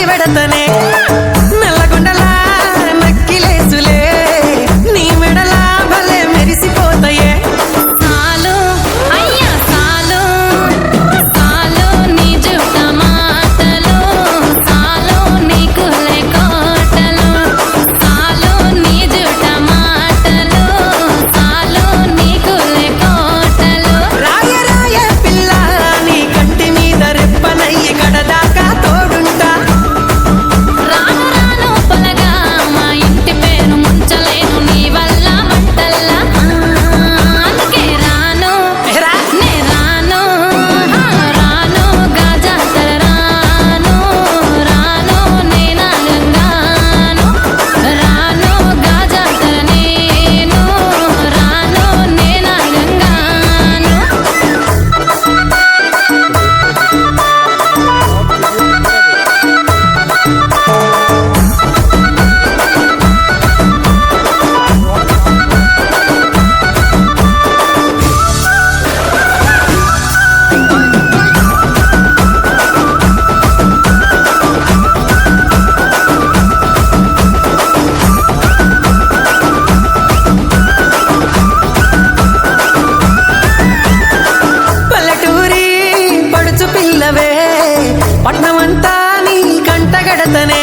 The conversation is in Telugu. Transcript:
తల్లి వెడతనే నల్లగొండలా నక్కిలేసులే నీ మెడలా భలే మెరిసిపోతాయే సాలు అయ్యా సాలు సాలు నీ జుట్ట మాటలు సాలు నీ కులే కోటలు సాలు నీ జుట్ట మాటలు సాలు నీ కులే కోటలు రాయ రాయ పిల్ల నీ కంటి మీద రెప్పనయ్యి కడదాకా తోడుంటా రాను రాను పొలగా మా ఇంటి పేరు ముంచలేను నీ వల్ల మంటల్లా అందుకే రాను ఏరా నే రాను రాను గాజాతర రాను రాను నేనా గంగాను రాను గాజాతర నేను రాను నేనా గంగాను పల్లెటూరి పడుచు పిల్లవే పట్నమంతా నీ కంటగడతనే